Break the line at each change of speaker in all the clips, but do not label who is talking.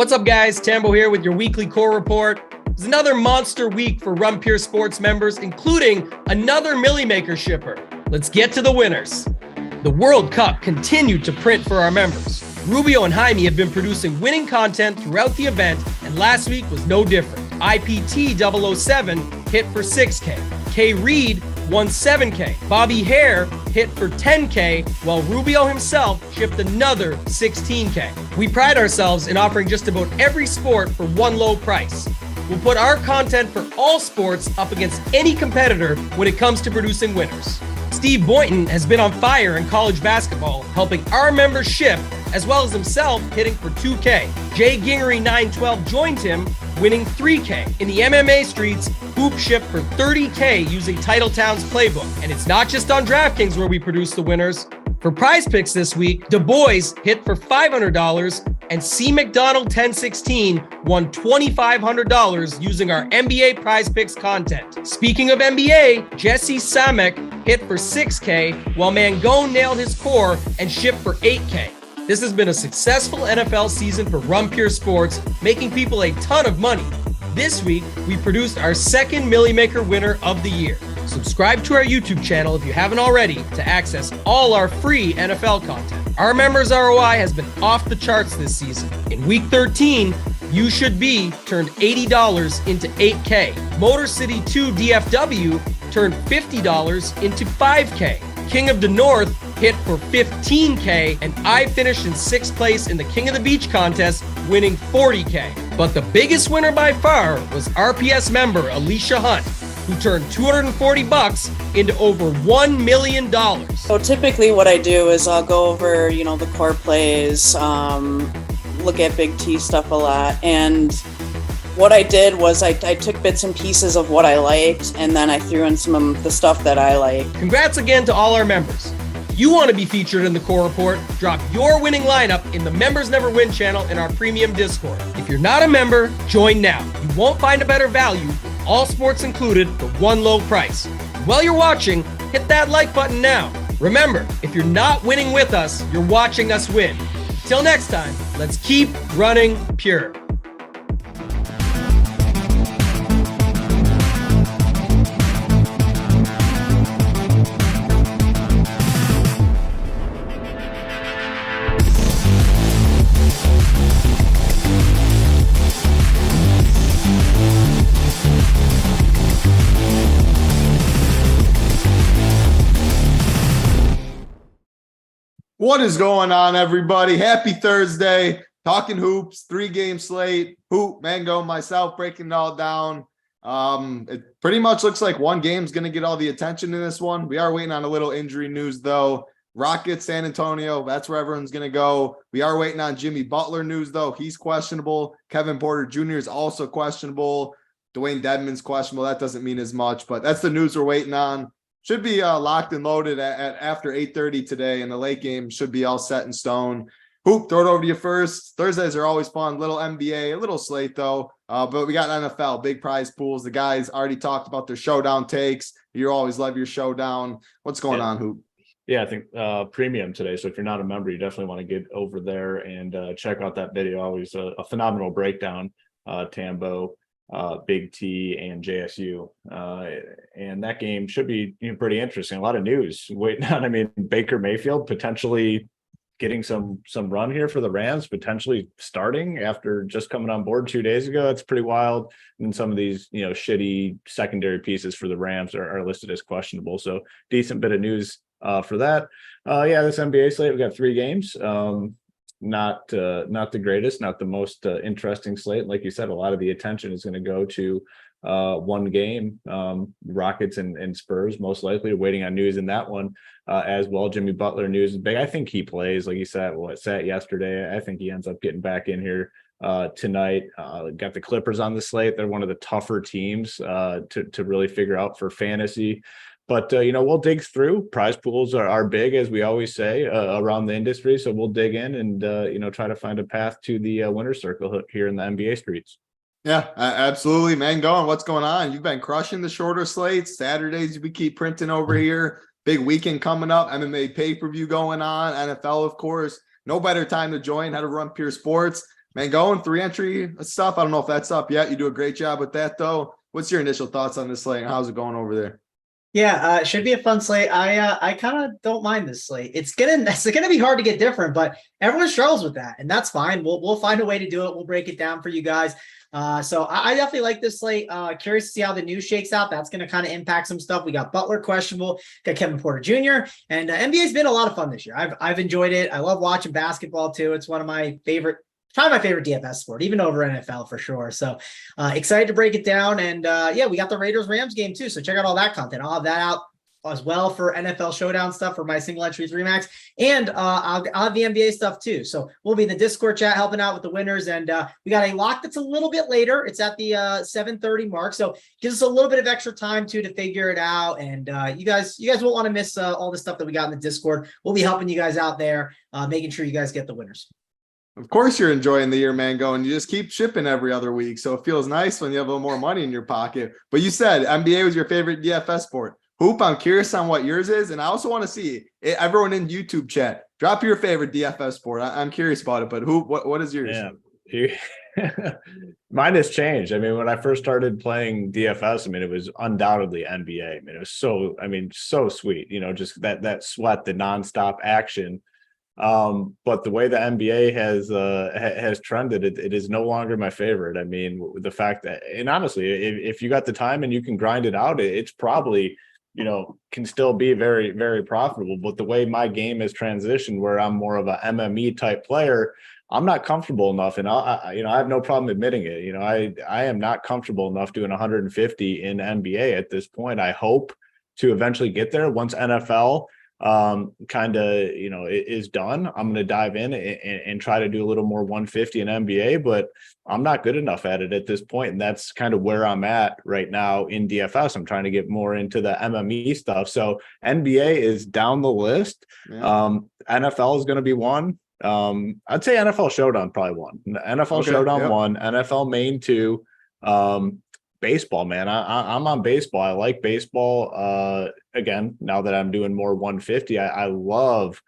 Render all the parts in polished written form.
What's up, guys? Tambo here with your weekly core report. It's another monster week for Run Pure Sports members, including another Millie Maker shipper. Let's get to the winners. The World Cup continued to print for our members. Rubio and Jaime have been producing winning content throughout the event, and last week was no different. IPT 007 hit for 6K. K. Reed won 7K. Bobby Hare hit for 10K, while Rubio himself shipped another 16K. We pride ourselves in offering just about every sport for one low price. We'll put our content for all sports up against any competitor when it comes to producing winners. Steve Boynton has been on fire in college basketball, helping our members ship, as well as himself hitting for 2K. Jay Gingery 912 joined him, winning 3K. In the MMA streets, Hoop shipped for 30K using Titletown's playbook. And it's not just on DraftKings where we produce the winners. For Prize Picks this week, Du Bois hit for $500, and C. McDonald 1016 won $2,500 using our NBA Prize Picks content. Speaking of NBA, Jesse Samek hit for 6K, while Mangone nailed his core and shipped for 8K. This has been a successful NFL season for Run Pure Sports, making people a ton of money. This week, we produced our second Millie Maker winner of the year. Subscribe to our YouTube channel if you haven't already to access all our free NFL content. Our members' ROI has been off the charts this season. In week 13, You Should Be turned $80 into 8K. Motor City 2 DFW turned $50 into 5K. King of the North hit for 15K, and I finished in 6th place in the King of the Beach contest, winning 40K. But the biggest winner by far was RPS member Alicia Hunt, who turned $240 into over $1 million.
So typically what I do is I'll go over, the core plays, look at Big T stuff a lot. And what I did was I took bits and pieces of what I liked, and then I threw in some of the stuff that I like.
Congrats again to all our members. If you want to be featured in the core report, drop your winning lineup in the Members Never Win channel in our premium Discord. If you're not a member, join now. You won't find a better value, all sports included, for one low price. While you're watching, hit that like button now. Remember, if you're not winning with us, you're watching us win. Till next time, let's keep running pure.
What is going on, everybody? Happy Thursday. Talking hoops, 3-game slate. Hoop, Mango, myself breaking it all down. It pretty much looks like one game's going to get all the attention in this one. We are waiting on a little injury news, though. Rockets, San Antonio, that's where everyone's going to go. We are waiting on Jimmy Butler news, though. He's questionable. Kevin Porter Jr. is also questionable. Dwayne Dedmon's questionable. That doesn't mean as much, but that's the news we're waiting on. Should be locked and loaded at after 8:30 today, and the late game should be all set in stone. Hoop, throw it over to you first. Thursdays are always fun. Little NBA, a little slate though. But we got NFL, big prize pools. The guys already talked about their showdown takes. You always love your showdown. What's going on, Hoop?
Yeah, I think premium today. So if you're not a member, you definitely want to get over there and check out that video. Always a phenomenal breakdown, Tambo. Big T and JSU, and that game should be pretty interesting. A lot of news waiting on. I mean, Baker Mayfield potentially getting some run here for the Rams, potentially starting after just coming on board 2 days ago. That's pretty wild. And some of these shitty secondary pieces for the Rams are listed as questionable. So decent bit of news for that. This NBA slate, we got 3 games. Not the greatest, not the most interesting slate. Like you said, a lot of the attention is going to go to one game, Rockets and Spurs, most likely. Waiting on news in that one as well. Jimmy Butler news is big. I think he plays, like you said, sat yesterday. I think he ends up getting back in here tonight. Got the Clippers on the slate. They're one of the tougher teams to really figure out for fantasy. But, we'll dig through. Prize pools are big, as we always say, around the industry. So we'll dig in and, try to find a path to the winner's circle here in the NBA streets.
Yeah, absolutely, man. What's going on? You've been crushing the shorter slates. Saturdays, we keep printing over here. Big weekend coming up. MMA pay-per-view going on. NFL, of course. No better time to join. How to Run Pure Sports. Man, going 3-entry stuff. I don't know if that's up yet. You do a great job with that, though. What's your initial thoughts on this slate? How's it going over there?
Yeah, it should be a fun slate. I kind of don't mind this slate. It's gonna be hard to get different, but everyone struggles with that, and that's fine. We'll find a way to do it. We'll break it down for you guys. So I definitely like this slate. Curious to see how the news shakes out. That's going to kind of impact some stuff. We got Butler questionable, got Kevin Porter Jr. and NBA's been a lot of fun this year. I've enjoyed it. I love watching basketball too. It's one of my favorite. Probably my favorite DFS sport, even over NFL for sure. So excited to break it down. And we got the Raiders-Rams game too. So check out all that content. I'll have that out as well for NFL Showdown stuff for my single entry 3 max. And I'll have the NBA stuff too. So we'll be in the Discord chat helping out with the winners. And we got a lock that's a little bit later. It's at the 7:30 mark. So gives us a little bit of extra time too to figure it out. And you guys won't want to miss all the stuff that we got in the Discord. We'll be helping you guys out there, making sure you guys get the winners.
Of course you're enjoying the year, Mango, and you just keep shipping every other week. So it feels nice when you have a little more money in your pocket. But you said NBA was your favorite DFS sport. Hoop, I'm curious on what yours is. And I also want to see everyone in YouTube chat, drop your favorite DFS sport. I'm curious about it, but Hoop, what is yours?
Yeah. Mine has changed. I mean, when I first started playing DFS, I mean, it was undoubtedly NBA. I mean, it was so sweet, just that sweat, the nonstop action. But the way the NBA has trended, it is no longer my favorite. I mean, the fact that, and honestly, if you got the time and you can grind it out, it's probably, can still be very, very profitable. But the way my game has transitioned, where I'm more of a MME type player, I'm not comfortable enough, and I have no problem admitting it. I am not comfortable enough doing 150 in NBA at this point. I hope to eventually get there once NFL is done. I'm going to dive in and try to do a little more 150 in NBA, but I'm not good enough at it at this point. And that's kind of where I'm at right now in DFS. I'm trying to get more into the MME stuff. So NBA is down the list. Yeah. NFL is going to be one. I'd say NFL Showdown probably one. NFL Showdown one, NFL Main 2. Baseball, man. I'm on baseball. I like baseball. Again, now that I'm doing more 150, I love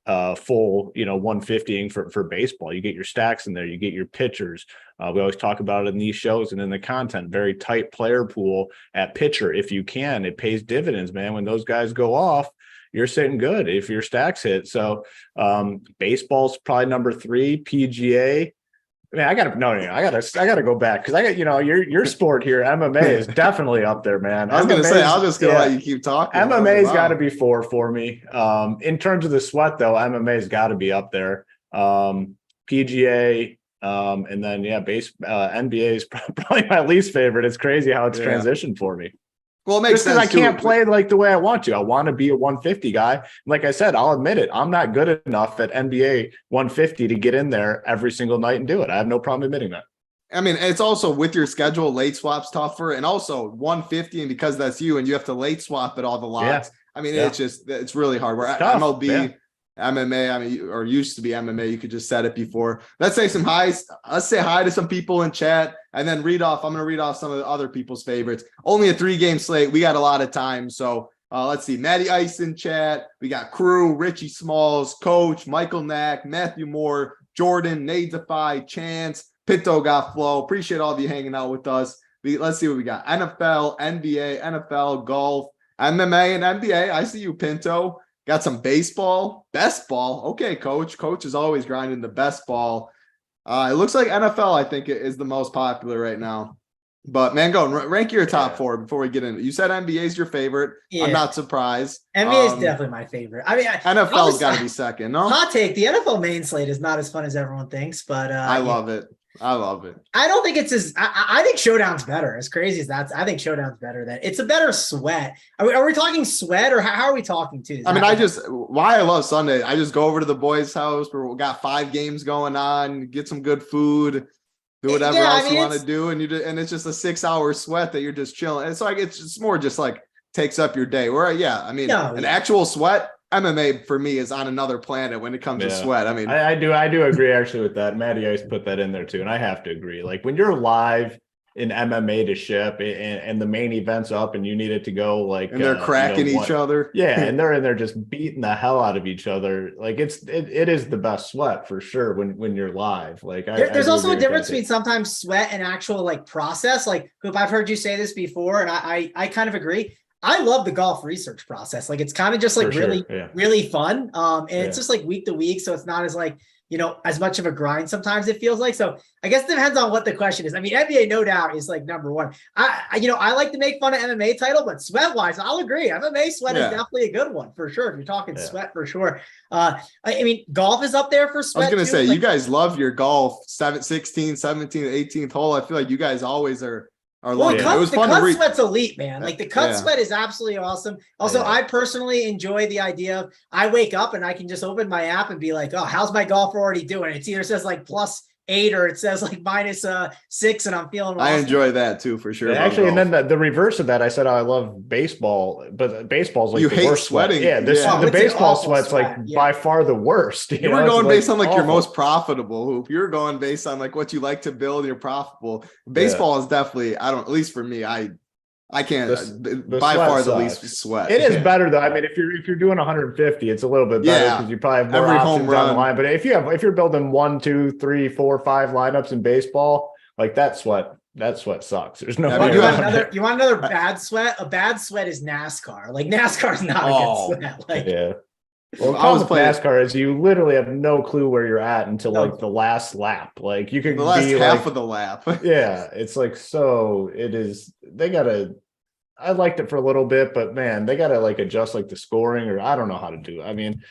full 150ing for baseball. You get your stacks in there, you get your pitchers. We always talk about it in these shows and in the content. Very tight player pool at pitcher. If you can, it pays dividends, man. When those guys go off, you're sitting good if your stacks hit. So baseball's probably number 3. PGA. Man, I gotta go back because I got your sport here. MMA is definitely up there, man.
I was gonna say I'll just let you keep talking.
MMA's got to be 4 for me. In terms of the sweat, though, MMA's got to be up there. PGA, and then NBA is probably my least favorite. It's crazy how it's transitioned for me.
Well, it makes sense.
I can't play like the way I want to. I want to be a 150 guy. Like I said, I'll admit it. I'm not good enough at NBA 150 to get in there every single night and do it. I have no problem admitting that.
I mean, it's also with your schedule, late swaps tougher, and also 150, and because that's you, and you have to late swap at all the lots. Yeah. I mean, it's really hard. Where MLB, MMA, I mean, or used to be MMA, you could just set it before. Let's say some highs. Let's say hi to some people in chat and then I'm going to read off some of the other people's favorites. Only a 3-game slate. We got a lot of time. So let's see. Matty Ice in chat. We got Crew, Richie Smalls, Coach, Michael Knack, Matthew Moore, Jordan, Nadefy, Chance, Pinto got Flow. Appreciate all of you hanging out with us. Let's see what we got. NFL, NBA, NFL, golf, MMA, and NBA. I see you, Pinto. Got some baseball, best ball. Okay, Coach. Coach is always grinding the best ball. It looks like NFL, I think, is the most popular right now. But, man, go rank your top 4 before we get into it. You said NBA is your favorite. Yeah. I'm not surprised.
NBA is definitely my favorite. I mean,
NFL's got to be second, no?
Hot take. The NFL main slate is not as fun as everyone thinks, but
I love it. I love it.
I don't think it's as I think Showdown's better. As crazy as that, I think Showdown's better. Than it's a better sweat. Are we talking sweat or how are we talking to?
I mean, why I love Sunday. I just go over to the boys' house where we got 5 games going on, get some good food, do whatever else you want to do, and and it's just a 6-hour sweat that you're just chilling. It's like it's more just like takes up your day. Where an actual sweat. MMA for me is on another planet when it comes to sweat. I mean,
I do agree actually with that. Matty Ice put that in there too, and I have to agree. Like when you're live in MMA to ship and the main event's up and you need it to go like,
and they're cracking each other.
Yeah. And they're in there just beating the hell out of each other. Like it is the best sweat for sure when you're live. Like
there's also a difference between sometimes sweat and actual like process. Like, Coop, I've heard you say this before, and I kind of agree. I love the golf research process. Like it's kind of just like really fun. And it's just like week to week. So it's not as like, as much of a grind sometimes it feels like. So I guess it depends on what the question is. I mean, NBA no doubt is like number one. I like to make fun of MMA title, but sweat wise, I'll agree. MMA sweat is definitely a good one for sure. If you're talking sweat for sure. I mean, golf is up there for sweat.
I was going to say,
like,
you guys love your golf 16, 17, 18th hole. I feel like you guys always are
well,
it was fun to read.
Sweat's elite, man. Like the cut sweat is absolutely awesome. Also, I personally enjoy the idea of I wake up and I can just open my app and be like, oh, how's my golfer already doing? It either says like +8 or it says like -6 and I'm feeling awesome.
I enjoy that too, for sure.
Yeah, actually, and then the reverse of that, I said, I love baseball, but baseball's like
you
the
hate
worst
sweating.
Sweat. Yeah, the baseball sweat's like by far the worst.
You were going based on like your most profitable hoop. You're going based on like what you like to build. You're profitable. Baseball is definitely, at least for me, I can't by far the least sweat.
It is better though. I mean, if you're doing 150, it's a little bit better because you probably have more options on the line. But if you're building 1, 2, 3, 4, 5 lineups in baseball, like that sweat sucks. There's no.
You want another bad sweat? A bad sweat is NASCAR. Like NASCAR is not a good sweat. Like
Well, the problem with NASCAR is you literally have no clue where you're at until like the last lap. Like you could
the last
be
half of the lap.
Yeah, it's like it is. They gotta. I liked it for a little bit, but man, they gotta like adjust like the scoring, or I don't know how to do it. I mean,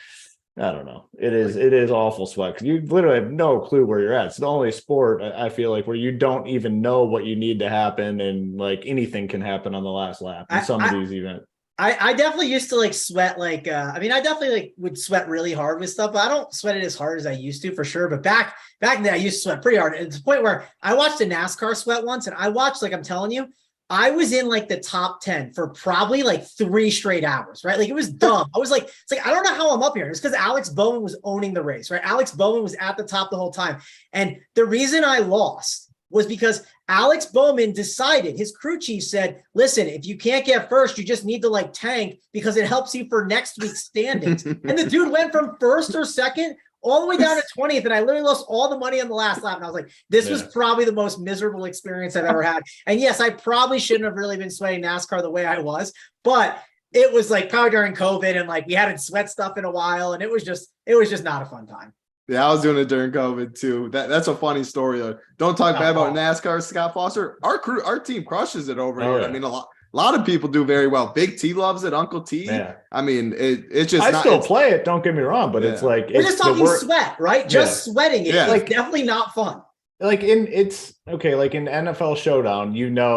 I don't know. It is awful sweat because you literally have no clue where you're at. It's the only sport I feel like where you don't even know what you need to happen, and like anything can happen on the last lap in some of these events.
I definitely used to like sweat like I definitely like would sweat really hard with stuff, but I don't sweat it as hard as I used to for sure. But back then I used to sweat pretty hard. And to the point where I watched a NASCAR sweat once, and I watched, like I'm telling you, I was in like the top 10 for probably like 3 straight hours, right? Like it was dumb. I was like, it's like, I don't know how I'm up here. It's because Alex Bowman was owning the race, right? Alex Bowman was at the top the whole time. And the reason I lost was because Alex Bowman decided, his crew chief said, listen, if you can't get first, you just need to like tank because it helps you for next week's standings. And the dude went from first or second all the way down to 20th. And I literally lost all the money on the last lap. And I was like, this was probably the most miserable experience I've ever had. And yes, I probably shouldn't have really been sweating NASCAR the way I was, but it was like probably during COVID and like we hadn't sweat stuff in a while. And it was just not a fun time.
Yeah, I was doing it during COVID too. That's a funny story. Don't talk bad about NASCAR, Scott Foster. Our team crushes it over here. Yeah. I mean, a lot of people do very well. Big T loves it. Uncle T. Yeah. I mean, it's just.
I still play it. Don't get me wrong, but it's like
we're just talking sweat, right? Just sweating it. It's like definitely not fun.
Like in NFL Showdown,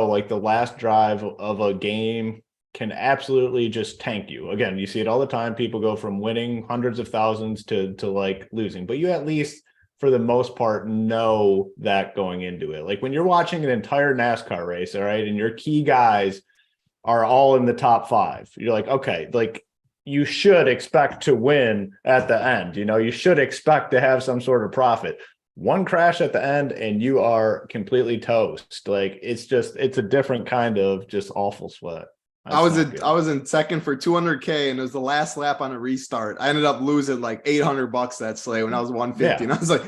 like the last drive of a game can absolutely just tank you. Again, you see it all the time. People go from winning hundreds of thousands to like losing, but you at least for the most part know that going into it. Like when you're watching an entire NASCAR race, all right, and your key guys are all in the top 5, you're like, okay, like you should expect to win at the end. You should expect to have some sort of profit. One crash at the end and you are completely toast. Like it's a different kind of just awful sweat. I
was in second for 200K and it was the last lap on a restart. I ended up losing like $800 that sleigh when I was 150. And I was like,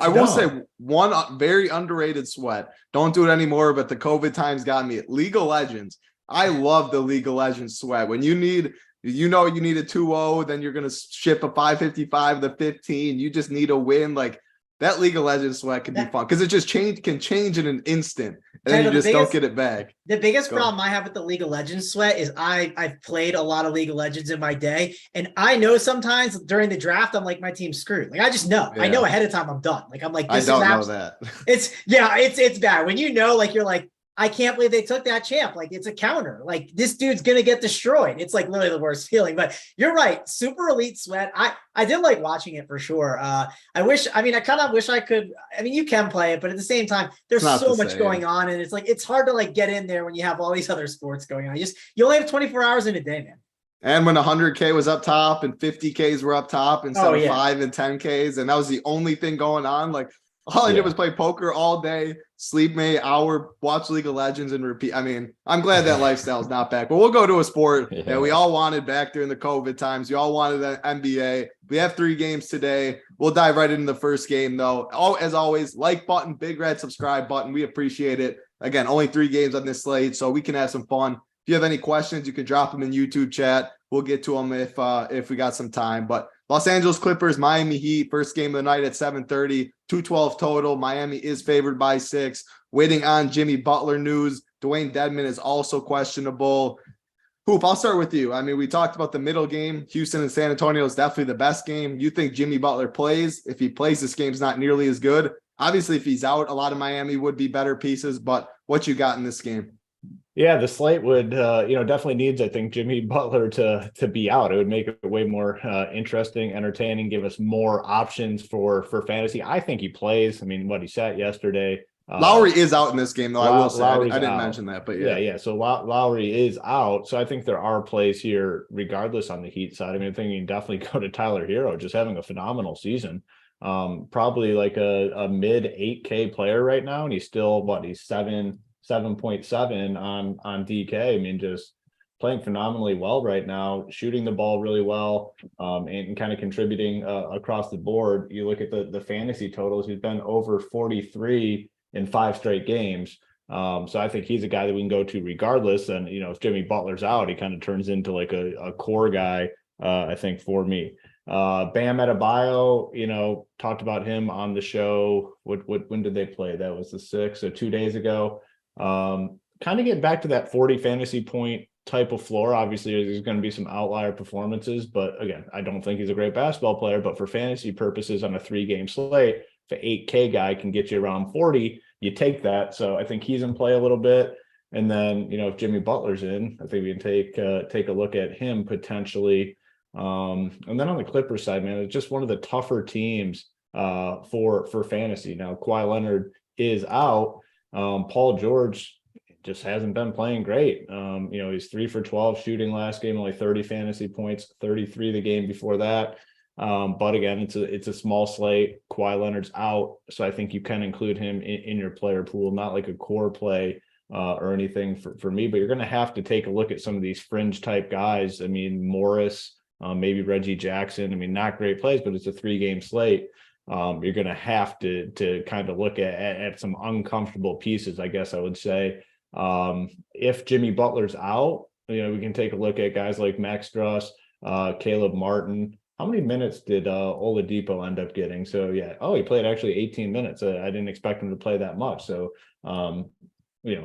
I will say one very underrated sweat. Don't do it anymore, but the COVID times got me. League of Legends. I love the League of Legends sweat. When you need a 2-0, then you're going to ship a 555 to 15. You just need a win. Like that League of Legends sweat can be fun because it just can change in an instant. And then you just don't get it back.
The biggest problem I have with the League of Legends sweat is I've played a lot of League of Legends in my day. And I know sometimes during the draft, I'm like, my team's screwed. Like, I just know. Yeah. I know ahead of time I'm done. Like, I'm like,
I don't know that.
It's bad. When like, you're like, I can't believe they took that champ. Like it's a counter. Like this dude's going to get destroyed. It's like literally the worst feeling, but you're right. Super elite sweat. I did like watching it for sure. I kind of wish I could, you can play it, but at the same time, there's so much going on. And it's like, it's hard to like get in there when you have all these other sports going on. You only have 24 hours in a day, man.
And when 100K was up top and 50Ks were up top instead of 5 and 10Ks, and that was the only thing going on, like All I did was play poker all day, sleep maybe an hour, watch League of Legends, and repeat. I mean, I'm glad that lifestyle is not back, but we'll go to a sport that we all wanted back during the COVID times. We all wanted the NBA. We have 3 games today. We'll dive right into the first game, though. As always, like button, big red subscribe button. We appreciate it. Again, only 3 games on this slate, so we can have some fun. If you have any questions, you can drop them in YouTube chat. We'll get to them if we got some time. But Los Angeles Clippers, Miami Heat, first game of the night at 7:30, 212 total. Miami is favored by 6. Waiting on Jimmy Butler news. Dwayne Dedmon is also questionable. Hoop, I'll start with you. I mean, we talked about the middle game. Houston and San Antonio is definitely the best game. You think Jimmy Butler plays? If he plays, this game's not nearly as good. Obviously, if he's out, a lot of Miami would be better pieces. But what you got in this game?
Yeah, the slate would, definitely needs, I think, Jimmy Butler to be out. It would make it way more interesting, entertaining, give us more options for fantasy. I think he plays. I mean, he sat yesterday.
Lowry is out in this game, though. I will say, I didn't
out.
mention that, but
yeah. So Lowry is out. So I think there are plays here, regardless on the Heat side. I mean, I think you can definitely go to Tyler Hero, just having a phenomenal season. Probably like a mid 8K player right now, and he's still he's 7.7 on DK. I mean, just playing phenomenally well right now, shooting the ball really well, and kind of contributing across the board. You look at the fantasy totals, he's been over 43 in 5 straight games. So I think he's a guy that we can go to regardless. And, if Jimmy Butler's out, he kind of turns into like a core guy, I think, for me. Bam Adebayo, talked about him on the show. When did they play? That was the 6th, so 2 days ago. Kind of getting back to that 40 fantasy point type of floor. Obviously, there's going to be some outlier performances, but again, I don't think he's a great basketball player. But for fantasy purposes on a 3-game slate, if an 8K guy can get you around 40, you take that. So I think he's in play a little bit. And then, if Jimmy Butler's in, I think we can take a look at him potentially. And then on the Clippers side, man, it's just one of the tougher teams for fantasy. Now, Kawhi Leonard is out. Paul George just hasn't been playing great. He's 3 for 12 shooting last game, only 30 fantasy points, 33 the game before that. But again, it's a small slate. Kawhi Leonard's out, so I think you can include him in your player pool, not like a core play or anything for me. But you're going to have to take a look at some of these fringe type guys. I mean, Morris, maybe Reggie Jackson. I mean, not great plays, but it's a 3-game slate. You're going to have to kind of look at some uncomfortable pieces, I guess I would say. If Jimmy Butler's out, we can take a look at guys like Max Struss, Caleb Martin. How many minutes did Oladipo end up getting? So he played actually 18 minutes. I didn't expect him to play that much. So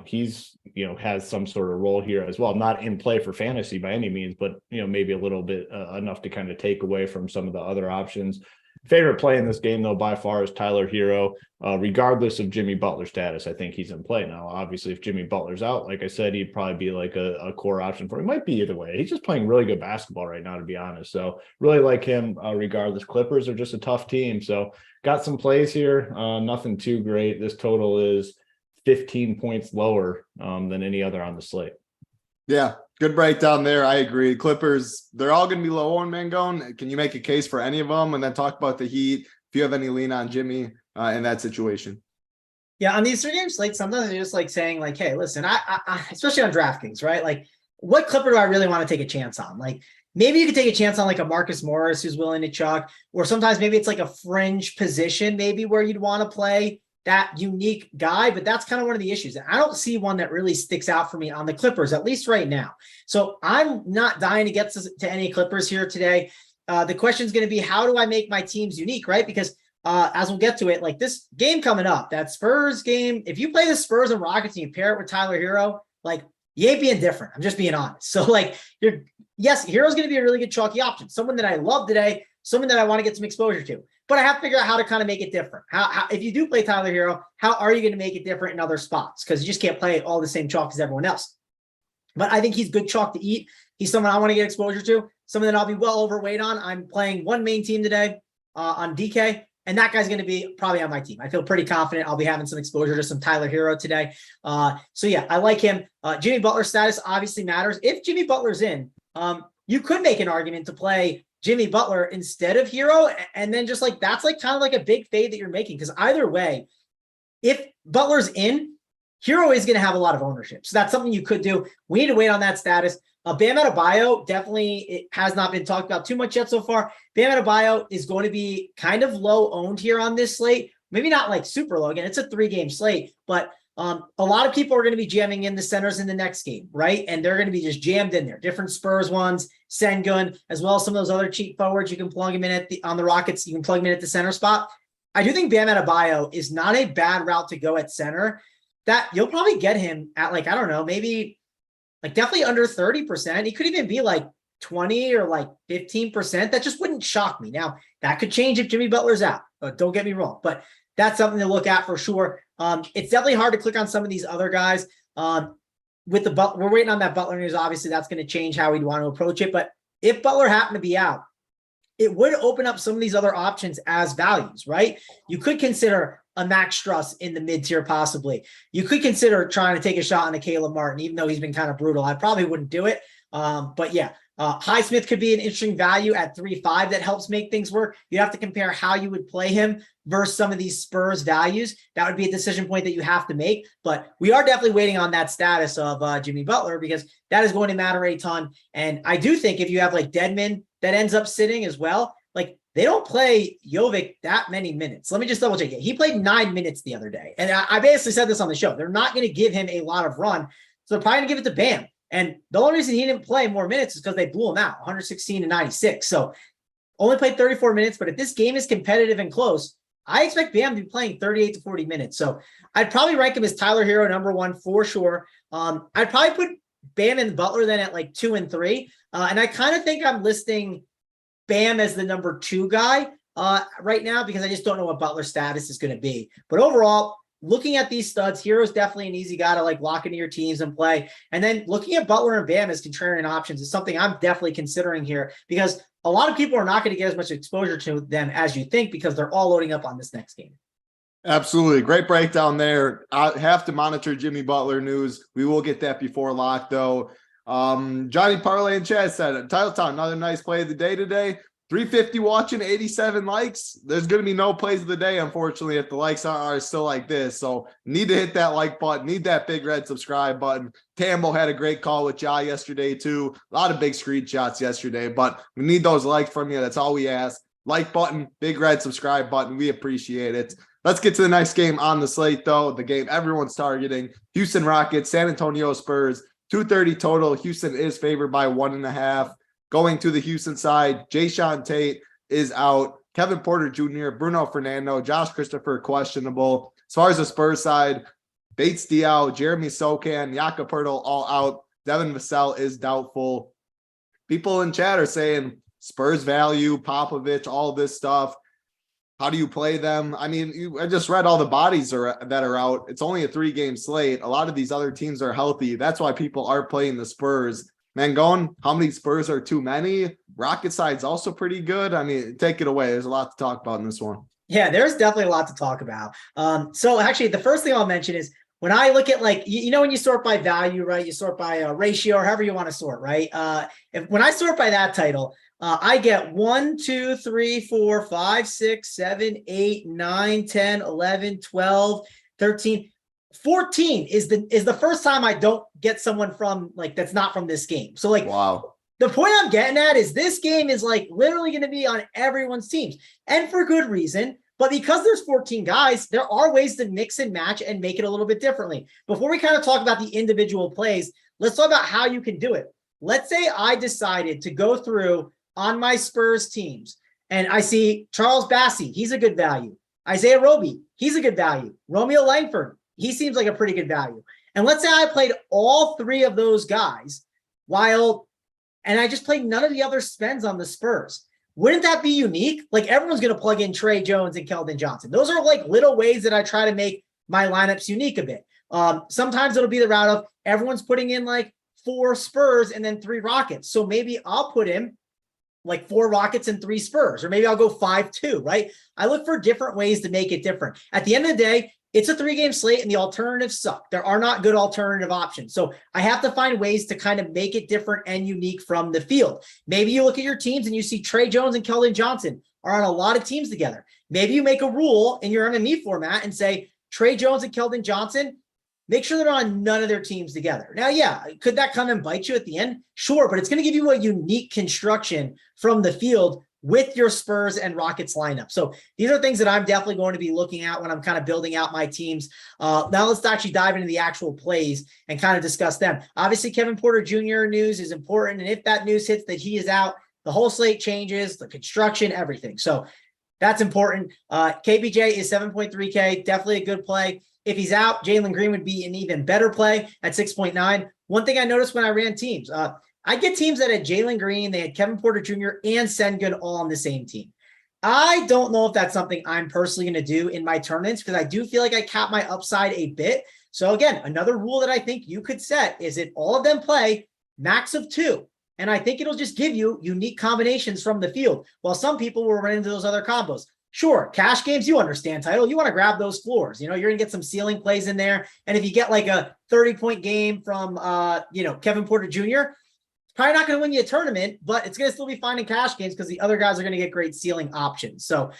he's has some sort of role here as well. Not in play for fantasy by any means, but maybe a little bit enough to kind of take away from some of the other options. Favorite play in this game, though, by far is Tyler Hero. Regardless of Jimmy Butler's status, I think he's in play now. Obviously, if Jimmy Butler's out, like I said, he'd probably be like a core option for him. He might be either way. He's just playing really good basketball right now, to be honest. So really like him regardless. Clippers are just a tough team. So got some plays here. Nothing too great. This total is 15 points lower than any other on the slate.
Yeah, good breakdown there. I agree. Clippers, they're all going to be low on Mangone. Can you make a case for any of them? And then talk about the Heat, if you have any lean on Jimmy in that situation.
Yeah, on these 3-game slates, sometimes they're just like saying like, hey, listen, I especially on DraftKings, right? Like, what Clipper do I really want to take a chance on? Like, maybe you could take a chance on like a Marcus Morris who's willing to chuck, or sometimes maybe it's like a fringe position, maybe where you'd want to play that unique guy, but that's kind of one of the issues. And I don't see one that really sticks out for me on the Clippers, at least right now. So I'm not dying to get to any Clippers here today. The question is going to be, how do I make my teams unique, right? Because as we'll get to it, like this game coming up, that Spurs game, if you play the Spurs and Rockets and you pair it with Tyler Hero, like you ain't being different. I'm just being honest. So like, Hero's going to be a really good chalky option. Someone that I love today, someone that I want to get some exposure to. But I have to figure out how to kind of make it different. How if you do play Tyler Hero, how are you going to make it different in other spots? Because you just can't play all the same chalk as everyone else. But I think he's good chalk to eat. He's someone I want to get exposure to, someone that I'll be well overweight on. I'm playing one main team today on DK, and that guy's going to be probably on my team. I feel pretty confident I'll be having some exposure to some Tyler Hero today. So yeah, I like him. Jimmy Butler's status obviously matters. If Jimmy Butler's in, you could make an argument to play Jimmy Butler instead of Hero. And then just like, that's like kind of like a big fade that you're making. Because either way, if Butler's in, Hero is going to have a lot of ownership. So that's something you could do. We need to wait on that status. Bam Adebayo, definitely, it has not been talked about too much yet so far. Bam Adebayo is going to be kind of low owned here on this slate. Maybe not like super low. Again, it's a 3-game slate, but a lot of people are going to be jamming in the centers in the next game, right? And they're going to be just jammed in there. Different Spurs ones, Sengun, as well as some of those other cheap forwards. You can plug them in on the Rockets. You can plug them in at the center spot. I do think Bam Adebayo is not a bad route to go at center. That you'll probably get him at like, I don't know, maybe like definitely under 30%. He could even be like 20 or like 15%. That just wouldn't shock me. Now, that could change if Jimmy Butler's out. Don't get me wrong, but that's something to look at for sure. It's definitely hard to click on some of these other guys. With the we're waiting on that Butler news. Obviously, that's going to change how we'd want to approach it. But if Butler happened to be out, it would open up some of these other options as values, right? You could consider a Max Struss in the mid-tier possibly. You could consider trying to take a shot on a Caleb Martin, even though he's been kind of brutal. I probably wouldn't do it. But yeah, Highsmith could be an interesting value at 3.5 that helps make things work. You have to compare how you would play him versus some of these Spurs values. That would be a decision point that you have to make. But we are definitely waiting on that status of Jimmy Butler because that is going to matter a ton. And I do think if you have like Deadman that ends up sitting as well, like they don't play Jovic that many minutes. Let me just double check it. He played 9 minutes the other day. And I basically said this on the show. They're not going to give him a lot of run. So they're probably going to give it to Bam. And the only reason he didn't play more minutes is because they blew him out, 116 to 96. So only played 34 minutes. But if this game is competitive and close, I expect Bam to be playing 38 to 40 minutes. So I'd probably rank him as Tyler Hero #1 for sure. I'd probably put Bam and Butler then at like 2 and 3. And I kind of think I'm listing Bam as the #2 guy right now because I just don't know what Butler's status is going to be. But overall, looking at these studs, Hero's definitely an easy guy to like lock into your teams and play. And then looking at Butler and Bam as contrarian options is something I'm definitely considering here because a lot of people are not going to get as much exposure to them as you think because they're all loading up on this next game.
Absolutely. Great breakdown there. I have to monitor Jimmy Butler news. We will get that before lock though. Johnny Parlay in chat said, Titletown, another nice play of the day today. 350 watching, 87 likes. There's going to be no plays of the day, unfortunately, if the likes are still like this. So need to hit that like button, need that big red subscribe button. Tambo had a great call with Ja yesterday too. A lot of big screenshots yesterday, but we need those likes from you. That's all we ask. Like button, big red subscribe button. We appreciate it. Let's get to the next game on the slate though. The game everyone's targeting. Houston Rockets, San Antonio Spurs, 230 total. Houston is favored by 1.5. Going to the Houston side, Jayshawn Tate is out. Kevin Porter Jr., Bruno Fernando, Josh Christopher questionable. As far as the Spurs side, Bates Diaw, Jeremy Sokan, Jakob Poeltl all out. Devin Vassell is doubtful. People in chat are saying Spurs value, Popovich, all this stuff. How do you play them? I mean, I just read all the bodies that are out. It's only a 3-game slate. A lot of these other teams are healthy. That's why people are playing the Spurs. Mangone, how many Spurs are too many? Rocket side's also pretty good. I mean, take it away. There's a lot to talk about in this one.
Yeah, there's definitely a lot to talk about. So actually, the first thing I'll mention is when I look at like, you know, when you sort by value, right? You sort by ratio or however you want to sort, right? When I sort by that title, I get 1, 2, 3, 4, 5, 6, 7, 8, 9, 10, 11, 12, 13. 14 is the first time I don't get someone from like that's not from this game. So like,
wow.
The point I'm getting at is this game is like literally going to be on everyone's teams and for good reason. But because there's 14 guys, there are ways to mix and match and make it a little bit differently. Before we kind of talk about the individual plays, let's talk about how you can do it. Let's say I decided to go through on my Spurs teams and I see Charles Bassey. He's a good value. Isaiah Roby. He's a good value. Romeo Langford. He seems like a pretty good value. And let's say I played all 3 of those guys and I just played none of the other spends on the Spurs. Wouldn't that be unique? Like everyone's going to plug in Trey Jones and Keldon Johnson. Those are like little ways that I try to make my lineups unique a bit. Sometimes it'll be the route of everyone's putting in like 4 Spurs and then 3 Rockets. So maybe I'll put in like 4 Rockets and 3 Spurs, or maybe I'll go 5-2, right? I look for different ways to make it different. At the end of the day, it's a 3-game slate and the alternatives suck. There are not good alternative options. So I have to find ways to kind of make it different and unique from the field. Maybe you look at your teams and you see Trey Jones and Keldon Johnson are on a lot of teams together. Maybe you make a rule in your MME format and say Trey Jones and Keldon Johnson, make sure they're on none of their teams together. Now, yeah, could that come and bite you at the end? Sure, but it's going to give you a unique construction from the field with your Spurs and Rockets lineup. So these are things that I'm definitely going to be looking at when I'm kind of building out my teams. Now let's actually dive into the actual plays and kind of discuss them. Obviously, Kevin Porter Jr. news is important. And if that news hits that he is out, the whole slate changes, the construction, everything. So that's important. KPJ is 7.3K, definitely a good play. If he's out, Jalen Green would be an even better play at 6.9. One thing I noticed when I ran teams, I get teams that had Jalen Green, they had Kevin Porter Jr. and Sengun all on the same team. I don't know if that's something I'm personally going to do in my tournaments because I do feel like I cap my upside a bit. So again, another rule that I think you could set is if all of them play max of 2. And I think it'll just give you unique combinations from the field. While some people will run into those other combos. Sure, cash games, you understand, Title. You want to grab those floors. You're going to get some ceiling plays in there. And if you get like a 30-point game from, Kevin Porter Jr., probably not going to win you a tournament, but it's going to still be fine in cash games because the other guys are going to get great ceiling options. So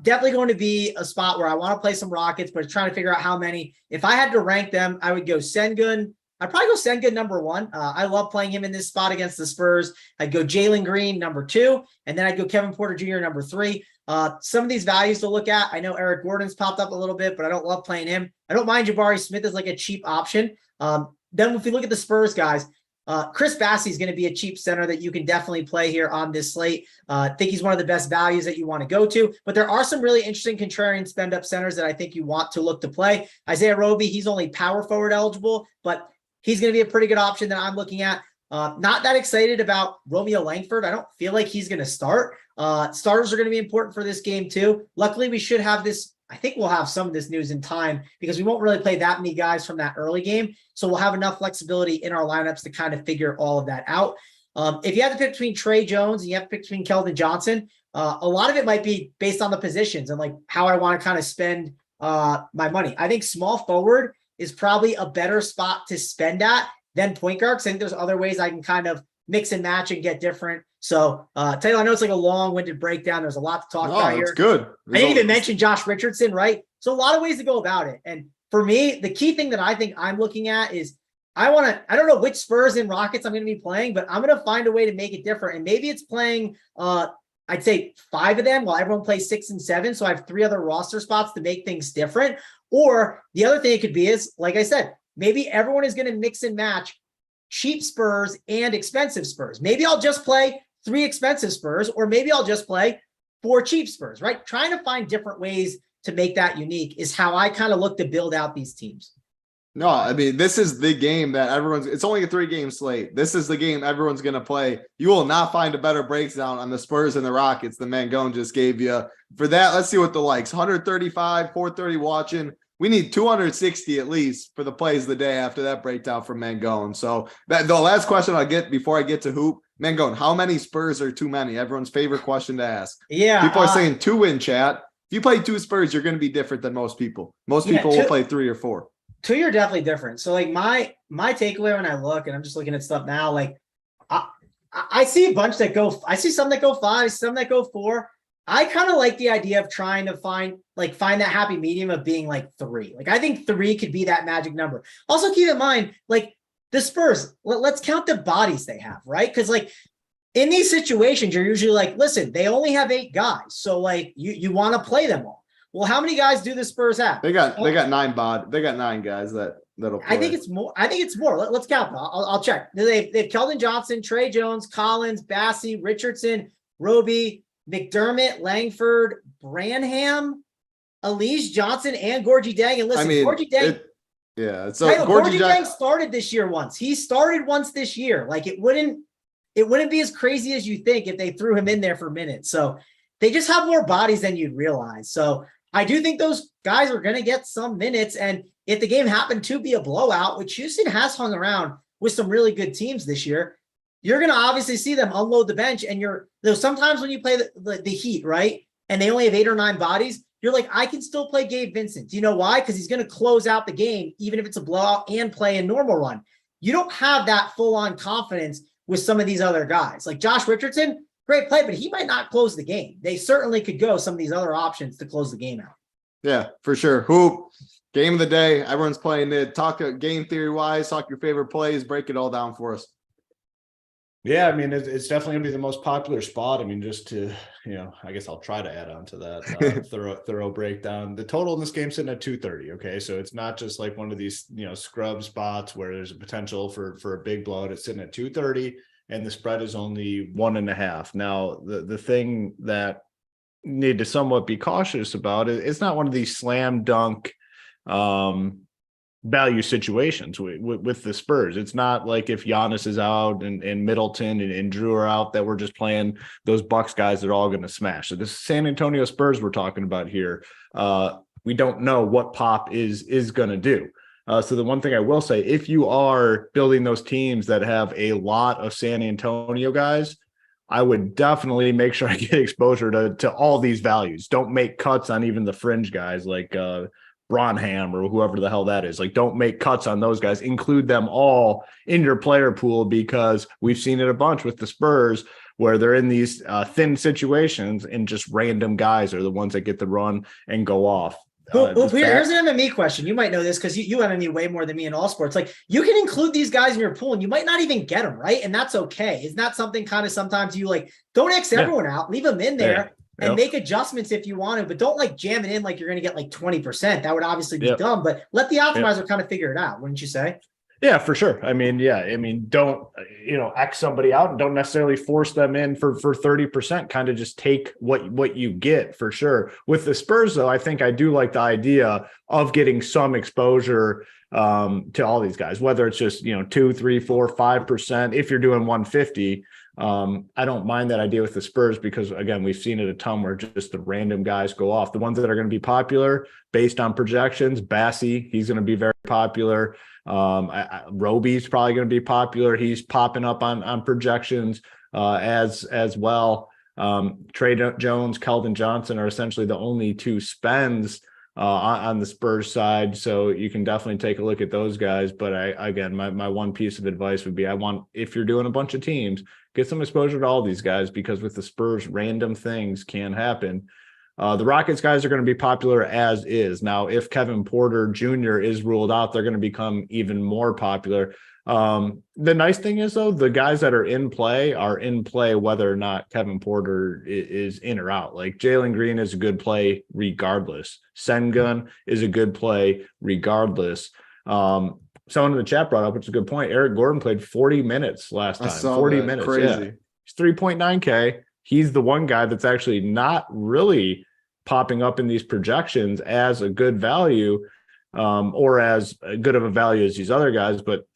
definitely going to be a spot where I want to play some Rockets, but trying to figure out how many. If I had to rank them, I would go Sengun. I'd probably go Sengun number 1. I love playing him in this spot against the Spurs. I'd go Jalen Green number 2, and then I'd go Kevin Porter Jr. number 3. Some of these values to look at. I know Eric Gordon's popped up a little bit, but I don't love playing him. I don't mind Jabari Smith as like a cheap option. Then if we look at the Spurs guys, Chris Bassey is going to be a cheap center that you can definitely play here on this slate. I think he's one of the best values that you want to go to, but there are some really interesting contrarian spend up centers that I think you want to look to play. Isaiah Roby, he's only power forward eligible, but he's going to be a pretty good option that I'm looking at. Not that excited about Romeo Langford. I don't feel like he's going to start. Starters are going to be important for this game too. Luckily, we should have this. I think we'll have some of this news in time because we won't really play that many guys from that early game. So we'll have enough flexibility in our lineups to kind of figure all of that out. If you have to pick between Trey Jones and you have to pick between Keldon Johnson, a lot of it might be based on the positions and like how I want to kind of spend my money. I think small forward is probably a better spot to spend at than point guard. I think there's other ways I can kind of mix and match and get different. So Taylor, I know it's like a long-winded breakdown. There's a lot to talk about here.
It's good.
I didn't even mention Josh Richardson, right? So a lot of ways to go about it. And for me, the key thing that I think I'm looking at is I don't know which Spurs and Rockets I'm going to be playing, but I'm going to find a way to make it different. And maybe it's playing, I'd say 5 of them while everyone plays 6 and 7. So I have 3 other roster spots to make things different. Or the other thing it could be is, like I said, maybe everyone is going to mix and match cheap Spurs and expensive Spurs. Maybe I'll just play 3 expensive Spurs, or maybe I'll just play 4 cheap Spurs, right? Trying to find different ways to make that unique is how I kind of look to build out these teams.
No, I mean, this is the game that it's only a 3-game slate. This is the game everyone's going to play. You will not find a better breakdown on the Spurs and the Rockets than Mangone just gave you. For that, let's see what the likes. 135, 430 watching. We need 260 at least for the plays of the day after that breakdown from Mangone. So the last question I'll get before I get to hoop, Mangone, how many Spurs are too many? Everyone's favorite question to ask.
Yeah.
People are saying 2 in chat. If you play 2 Spurs, you're going to be different than most people. Most people will play 3 or 4.
2 are definitely different. So like my takeaway when I look, and I'm just looking at stuff now, like I see a bunch that go, I see some that go 5, some that go 4. I kind of like the idea of trying to find that happy medium of being like 3. Like I think 3 could be that magic number. Also keep in mind, like the Spurs, let's count the bodies they have, right? Because like in these situations, you're usually like, listen, they only have 8 guys. So like you want to play them all. Well, how many guys do the Spurs have?
They got 9 They got 9 guys that'll play.
I think it's more. Let's count them. I'll check. They have Keldon Johnson, Trey Jones, Collins, Bassey, Richardson, Roby, McDermott, Langford, Branham, Elise Johnson, and Gorgie Dang. And listen, Gorgie Dang. Gorgie Dang started this year once. He started once this year. Like it wouldn't be as crazy as you think if they threw him in there for minutes. So they just have more bodies than you'd realize. So I do think those guys are going to get some minutes. And if the game happened to be a blowout, which Houston has hung around with some really good teams this year, you're going to obviously see them unload the bench. And sometimes when you play the Heat, right, and they only have 8 or 9 bodies, you're like, I can still play Gabe Vincent. Do you know why? Because he's going to close out the game, even if it's a blowout, and play a normal run. You don't have that full-on confidence with some of these other guys. Like Josh Richardson, great play, but he might not close the game. They certainly could go some of these other options to close the game out.
Yeah, for sure. Hoop, game of the day. Everyone's playing it. Talk game theory-wise, talk your favorite plays, break it all down for us.
Yeah, I mean, it's definitely gonna be the most popular spot. I mean, just to, I guess I'll try to add on to that thorough breakdown. The total in this game sitting at 230. Okay, so it's not just like one of these, scrub spots where there's a potential for a big blowout. It's sitting at 230, and the spread is only 1.5. Now, the thing that need to somewhat be cautious about it, it's not one of these slam dunk value situations with the Spurs. It's not like if Giannis is out and Middleton and Drew are out that we're just playing those Bucks guys that are all going to smash. So this San Antonio Spurs we're talking about here. We don't know what Pop is going to do. So the one thing I will say, if you are building those teams that have a lot of San Antonio guys, I would definitely make sure I get exposure to all these values. Don't make cuts on even the fringe guys like Bronham or whoever the hell that is. Like, don't make cuts on those guys. Include them all in your player pool, because we've seen it a bunch with the Spurs where they're in these thin situations and just random guys are the ones that get the run and go off.
Here's an MME question. You might know this because you MME way more than me in all sports. Like, you can include these guys in your pool and you might not even get them, right? And that's okay. Isn't that something kind of sometimes you like, don't X everyone out, leave them in there. And make adjustments if you want to, but don't like jam it in like you're going to get like 20%. That would obviously be dumb, but let the optimizer kind of figure it out, wouldn't you say?
Yeah, for sure. I mean, don't, X somebody out and don't necessarily force them in for 30%, kind of just take what you get for sure. With the Spurs, though, I think I do like the idea of getting some exposure to all these guys, whether it's just, 2, 3, 4, 5%, if you're doing 150. I don't mind that idea with the Spurs because, again, we've seen it a ton where just the random guys go off. The ones that are going to be popular based on projections, Bassey, he's going to be very popular. Roby's probably going to be popular. He's popping up on projections as well. Trey Jones, Keldon Johnson are essentially the only two spends on the Spurs side. So you can definitely take a look at those guys. But my one piece of advice would be, if you're doing a bunch of teams, get some exposure to all these guys, because with the Spurs, random things can happen. The Rockets guys are going to be popular as is. Now, if Kevin Porter Jr. is ruled out, they're going to become even more popular. The nice thing is, though, the guys that are in play whether or not Kevin Porter is in or out. Like Jalen Green is a good play regardless. Sengun is a good play regardless. Someone in the chat brought up, which is a good point. Eric Gordon played 40 minutes last time. 40 minutes. Crazy. Yeah. He's 3.9K. He's the one guy that's actually not really popping up in these projections as a good value or as good of a value as these other guys, but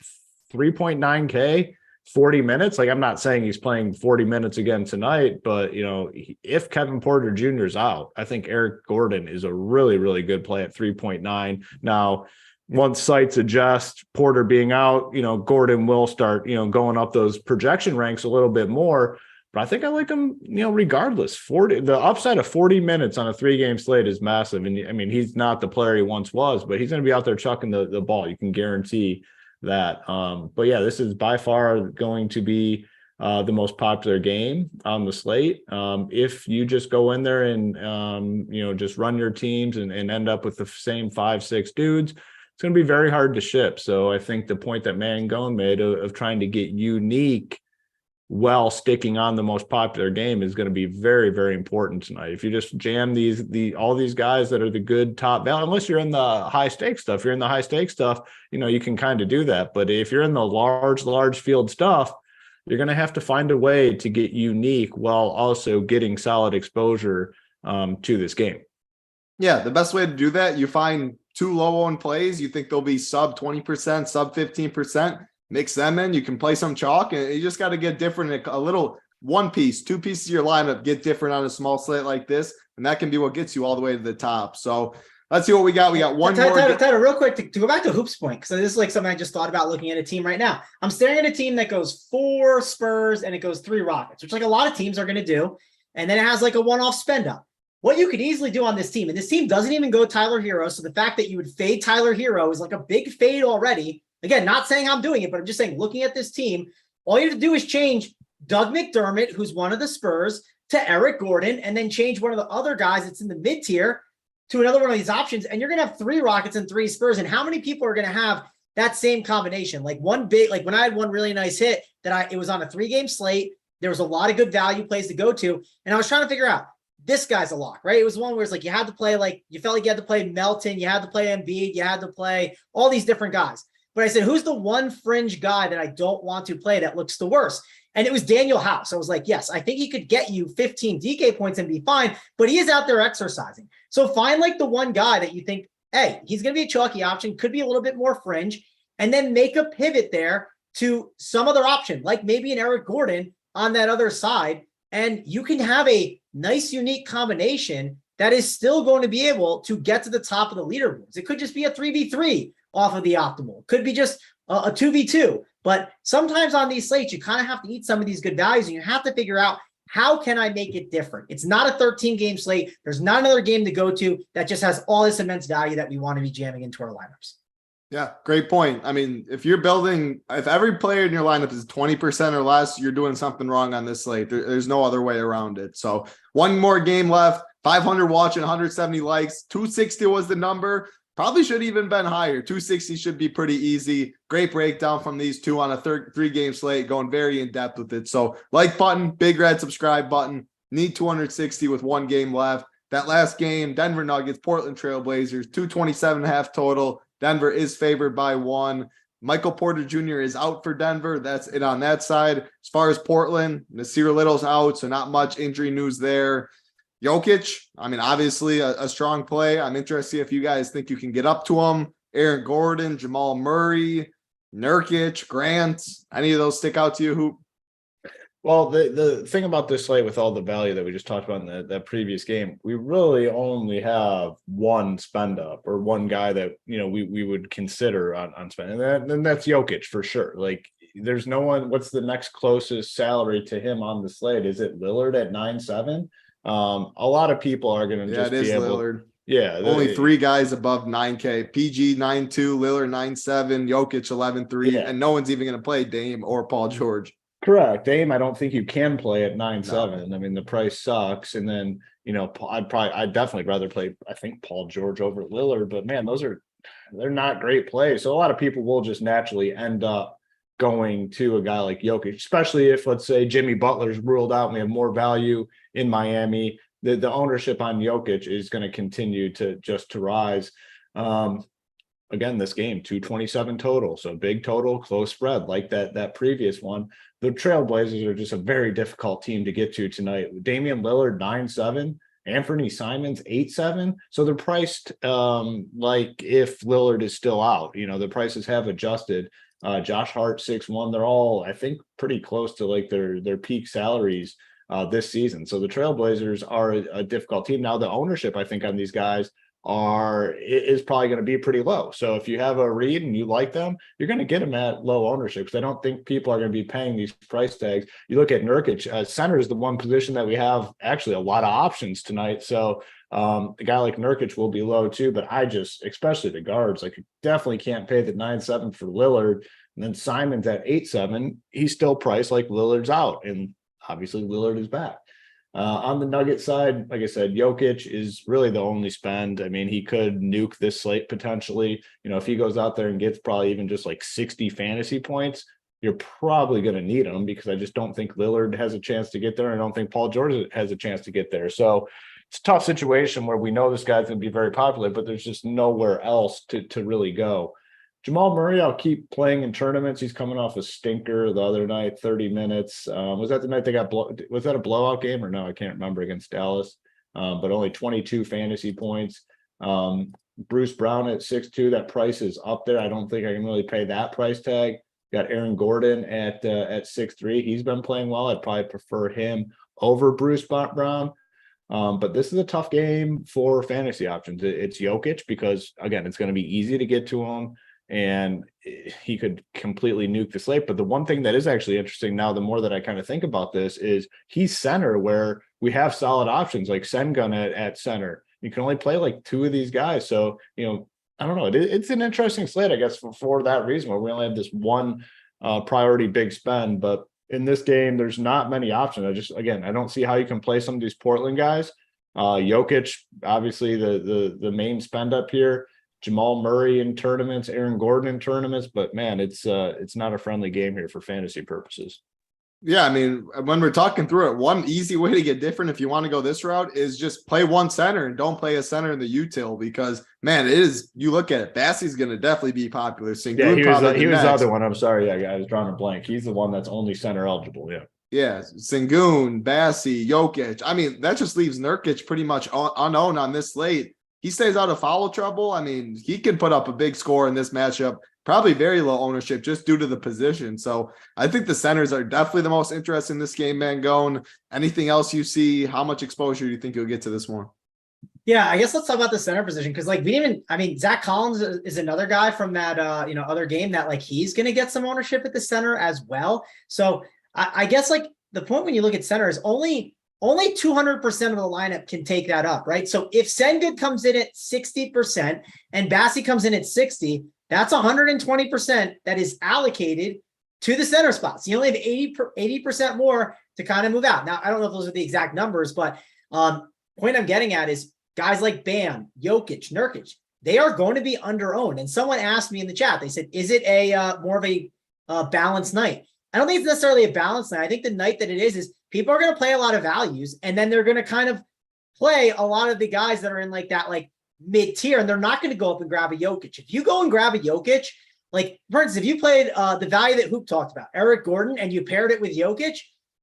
3.9K, 40 minutes. Like, I'm not saying he's playing 40 minutes again tonight, but if Kevin Porter Jr. is out, I think Eric Gordon is a really, really good play at 3.9. Now, once sites adjust, Porter being out, Gordon will start, going up those projection ranks a little bit more. But I think I like him, regardless. The upside of 40 minutes on a 3-game slate is massive. And I mean, he's not the player he once was, but he's going to be out there chucking the ball. You can guarantee that. But yeah, this is by far going to be the most popular game on the slate. If you just go in there and, just run your teams and end up with the same 5-6 dudes, it's going to be very hard to ship. So I think the point that Mangone made of trying to get unique while sticking on the most popular game is going to be very, very important tonight. If you just jam all these guys that are the good top value, unless you're in the high stakes stuff, you can kind of do that. But if you're in the large field stuff, you're going to have to find a way to get unique while also getting solid exposure to this game.
Yeah, the best way to do that, you find 2 low-owned plays. You think they'll be sub 20%, sub 15%. Mix them in. You can play some chalk, and you just got to get different. A little 1 piece, 2 pieces of your lineup, get different on a small slate like this, and that can be what gets you all the way to the top. So let's see what we got. We got one more.
Tyler, real quick, to go back to Hoop's point, because this is like something I just thought about looking at a team right now. I'm staring at a team that goes 4 Spurs and it goes 3 Rockets, which like a lot of teams are going to do, and then it has like a one-off spend up. what you could easily do on this team, and this team doesn't even go Tyler Hero, so the fact that you would fade Tyler Hero is like a big fade already. Again, not saying I'm doing it, but I'm just saying, looking at this team, all you have to do is change Doug McDermott, who's one of the Spurs, to Eric Gordon, and then change one of the other guys that's in the mid-tier to another one of these options, and you're going to have 3 Rockets and 3 Spurs. And how many people are going to have that same combination? Like when I had one really nice hit it was on a 3-game slate. There was a lot of good value plays to go to, and I was trying to figure out, this guy's a lock, right? It was one where it's like you had to play, like you felt like you had to play Melton, you had to play Embiid, you had to play all these different guys. But I said, who's the one fringe guy that I don't want to play that looks the worst? And it was Daniel House. I was like, yes, I think he could get you 15 DK points and be fine, but he is out there exercising. So find like the one guy that you think, hey, he's going to be a chalky option, could be a little bit more fringe, and then make a pivot there to some other option, like maybe an Eric Gordon on that other side. And you can have a nice, unique combination that is still going to be able to get to the top of the leaderboards. It could just be a 3v3 off of the optimal. It could be just a 2v2. But sometimes on these slates, you kind of have to eat some of these good values, and you have to figure out, how can I make it different? It's not a 13-game slate. There's not another game to go to that just has all this immense value that we want to be jamming into our lineups.
Yeah, great point. I mean, if every player in your lineup is 20% or less, you're doing something wrong on this slate. There's no other way around it. So one more game left, 500 watching, 170 likes, 260 was the number. Probably should even been higher. 260 should be pretty easy. Great breakdown from these two on a 3-game slate, going very in depth with it. So like button, big red subscribe button. Need 260 with 1 game left. That last game, Denver Nuggets, Portland Trailblazers, 227.5 total. Denver is favored by 1. Michael Porter Jr. is out for Denver. That's it on that side. As far as Portland, Nasir Little's out, so not much injury news there. Jokic, I mean, obviously a strong play. I'm interested if you guys think you can get up to him. Aaron Gordon, Jamal Murray, Nurkic, Grant, any of those stick out to you, Hoop?
Well, the thing about this slate, with all the value that we just talked about in that previous game, we really only have one spend up, or one guy that, we would consider on spend. And that's Jokic for sure. Like, there's no one. What's the next closest salary to him on the slate? Is it Lillard at 9.7? A lot of people are going to just be able.
Lillard.
Yeah,
only 3 guys above 9K. PG 9.2, Lillard 9.7, Jokic 11.3, and no one's even going to play Dame or Paul George.
Correct. Dame, I don't think you can play at 9.7. No. I mean, the price sucks. And then, I'd definitely rather play, I think, Paul George over Lillard. But man, they're not great plays. So a lot of people will just naturally end up going to a guy like Jokic, especially if, let's say, Jimmy Butler's ruled out and we have more value in Miami. The ownership on Jokic is going to continue to rise. Again, this game, 227 total. So big total, close spread, like that previous one. The Trailblazers are just a very difficult team to get to tonight. Damian Lillard, 9.7. Anthony Simons, 8.7. So they're priced like if Lillard is still out. The prices have adjusted. Josh Hart, 6.1. They're all, I think, pretty close to like their peak salaries this season. So the Trailblazers are a difficult team. Now, the ownership, I think, on these guys is probably going to be pretty low. So if you have a read and you like them, you're going to get them at low ownership, because I don't think people are going to be paying these price tags. You look at Nurkic, center is the one position that we have actually a lot of options tonight. So a guy like Nurkic will be low too, but especially the guards, like, you definitely can't pay the 9.7 for Lillard. And then Simon's at 8.7. He's still priced like Lillard's out, and obviously Lillard is back. On the Nugget side, like I said, Jokic is really the only spend. I mean, he could nuke this slate potentially. If he goes out there and gets probably even just like 60 fantasy points, you're probably going to need him, because I just don't think Lillard has a chance to get there. I don't think Paul George has a chance to get there. So it's a tough situation where we know this guy's going to be very popular, but there's just nowhere else to really go. Jamal Murray, I'll keep playing in tournaments. He's coming off a stinker the other night, 30 minutes. Was that the night they got was that a blowout game or no? I can't remember, against Dallas. But only 22 fantasy points. Bruce Brown at 6.2. That price is up there. I don't think I can really pay that price tag. Got Aaron Gordon at 6.3. He's been playing well. I'd probably prefer him over Bruce Brown. But this is a tough game for fantasy options. It's Jokic, because, again, it's going to be easy to get to him, and he could completely nuke the slate. But the one thing that is actually interesting now, the more that I kind of think about this, is he's center, where we have solid options like Sengun at center. You can only play like 2 of these guys. So, I don't know. It's an interesting slate, I guess, for that reason, where we only have this one priority big spend. But in this game, there's not many options. I don't see how you can play some of these Portland guys. Jokic, obviously the main spend up here. Jamal Murray in tournaments, Aaron Gordon in tournaments, but man, it's not a friendly game here for fantasy purposes.
Yeah, I mean, when we're talking through it, one easy way to get different if you want to go this route is just play one center and don't play a center in the util, because man, you look at it, Bassey's going to definitely be popular.
Sengun, he was the other one. I'm sorry. Yeah, I was drawing a blank. He's the one that's only center eligible. Yeah.
Yeah. Sengun, Bassey, Jokic. I mean, that just leaves Nurkic pretty much unowned on this slate. He stays out of foul trouble. I mean, he can put up a big score in this matchup. Probably very low ownership just due to the position. So I think the centers are definitely the most interesting in this game, Mangone. Anything else you see? How much exposure do you think you'll get to this one?
Yeah, I guess let's talk about the center position, because Zach Collins is another guy from that other game that like he's going to get some ownership at the center as well. So I guess like the point when you look at center is only 200% of the lineup can take that up, right? So if Sengun comes in at 60% and Bassey comes in at 60%, that's 120% that is allocated to the center spots. You only have 80% more to kind of move out. Now, I don't know if those are the exact numbers, but point I'm getting at is guys like Bam, Jokic, Nurkic, they are going to be under-owned. And someone asked me in the chat, they said, is it more of a balanced night? I don't think it's necessarily a balanced night. I think the night that it is people are going to play a lot of values, and then they're going to kind of play a lot of the guys that are in like that, like mid-tier, and they're not going to go up and grab a Jokic. If you go and grab a Jokic, like for instance, if you played the value that Hoop talked about, Eric Gordon, and you paired it with Jokic,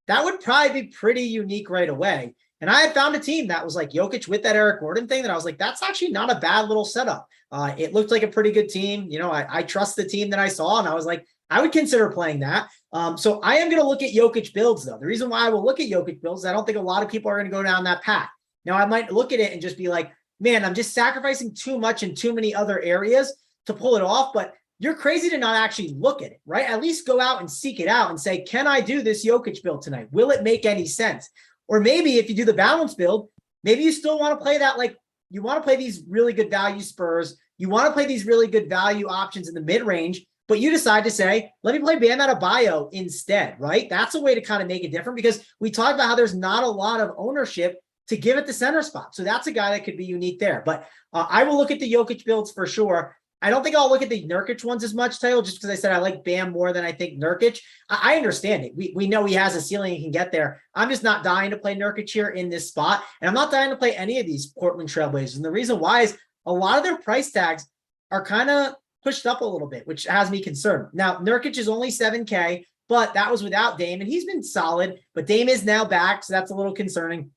that would probably be pretty unique right away. And I had found a team that was like Jokic with that Eric Gordon thing that I was like, that's actually not a bad little setup. It looked like a pretty good team. I trust the team that I saw, and I was like, I would consider playing that. So I am going to look at Jokic builds, though. The reason why I will look at Jokic builds is I don't think a lot of people are going to go down that path. Now, I might look at it and just be like, man, I'm just sacrificing too much in too many other areas to pull it off. But you're crazy to not actually look at it, right? At least go out and seek it out and say, can I do this Jokic build tonight? Will it make any sense? Or maybe if you do the balance build, maybe you still want to play that, like you want to play these really good value Spurs. You want to play these really good value options in the mid-range, but you decide to say, let me play Bam Adebayo instead, right? That's a way to kind of make it different, because we talked about how there's not a lot of ownership to give it the center spot. So that's a guy that could be unique there. But I will look at the Jokic builds for sure. I don't think I'll look at the Nurkic ones as much, Taylor, just because I said I like Bam more than I think Nurkic. I understand it. We know he has a ceiling and can get there. I'm just not dying to play Nurkic here in this spot. And I'm not dying to play any of these Portland Trailblazers. And the reason why is a lot of their price tags are kind of pushed up a little bit, which has me concerned. Now, Nurkic is only 7K, but that was without Dame, and he's been solid. But Dame is now back, so that's a little concerning.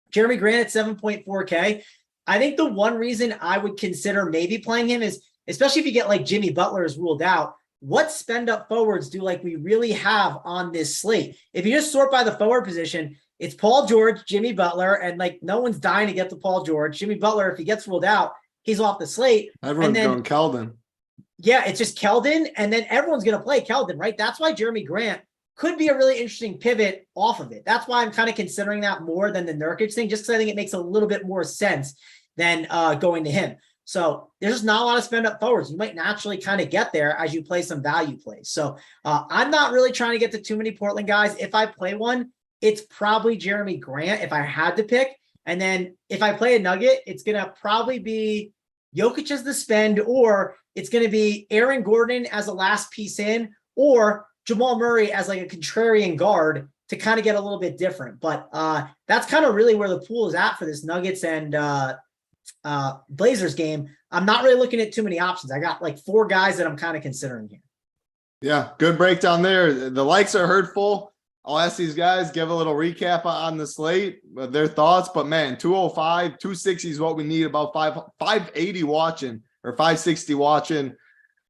Jeremy Grant at 7.4K. I think the one reason I would consider maybe playing him is, especially if you get like Jimmy Butler is ruled out, what spend up forwards do like we really have on this slate? If you just sort by the forward position, it's Paul George, Jimmy Butler, and like no one's dying to get to Paul George. Jimmy Butler, if he gets ruled out, he's off the slate.
Everyone's going Keldon.
Yeah, it's just Keldon, and then everyone's going to play Keldon, right? That's why Jeremy Grant could be a really interesting pivot off of it. That's why I'm kind of considering that more than the Nurkic thing, just because I think it makes a little bit more sense than going to him. So there's just not a lot of spend up forwards. You might naturally kind of get there as you play some value plays. So I'm not really trying to get to too many Portland guys. If I play one, it's probably Jeremy Grant if I had to pick. And then if I play a Nugget, it's going to probably be Jokic as the spend, or it's going to be Aaron Gordon as a last piece in, or Jamal Murray as like a contrarian guard to kind of get a little bit different. But that's kind of really where the pool is at for this Nuggets and Blazers game. I'm not really looking at too many options. I got like 4 guys that I'm kind of considering here.
Yeah, good breakdown there. The likes are hurtful. I'll ask these guys, give a little recap on the slate, their thoughts. But man, 205, 260 is what we need, about 580 watching or 560 watching.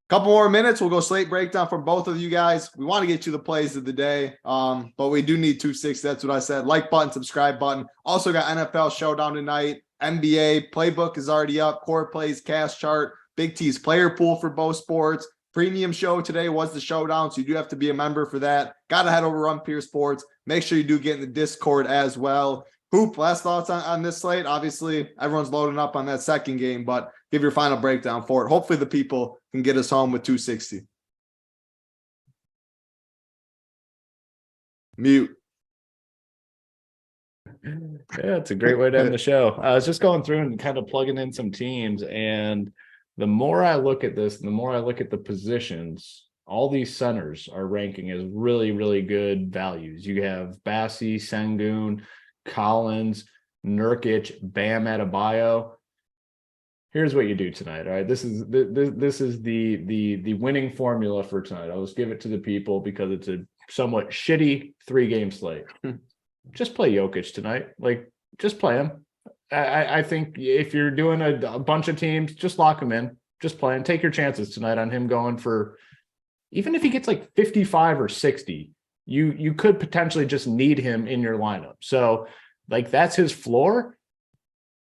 Couple more minutes, we'll go slate breakdown from both of you guys. We want to get you the plays of the day, but we do need 260. That's what I said. Like button, subscribe button. Also got NFL Showdown tonight. NBA playbook is already up. Core plays, cash chart, Big T's player pool for both sports. Premium show today was the Showdown, so you do have to be a member for that. Got to head over Run Pure Sports. Make sure you do get in the Discord as well. Hoop, last thoughts on this slate? Obviously, everyone's loading up on that second game, but give your final breakdown for it. Hopefully the people can get us home with 260. Mute.
Yeah, it's a great way to end the show. I was just going through and kind of plugging in some teams, and the more I look at this, the more I look at the positions, all these centers are ranking as really, really good values. You have Bassi, Sengun, Collins, Nurkic, Bam Adebayo. Here's what you do tonight. All right. This is the winning formula for tonight. I'll just give it to the people because it's a somewhat shitty 3-game slate. Just play Jokic tonight. Like, just play him. I think if you're doing a bunch of teams, just lock him in. Just play him. Take your chances tonight on him going for, even if he gets like 55 or 60, you could potentially just need him in your lineup. So, like, that's his floor.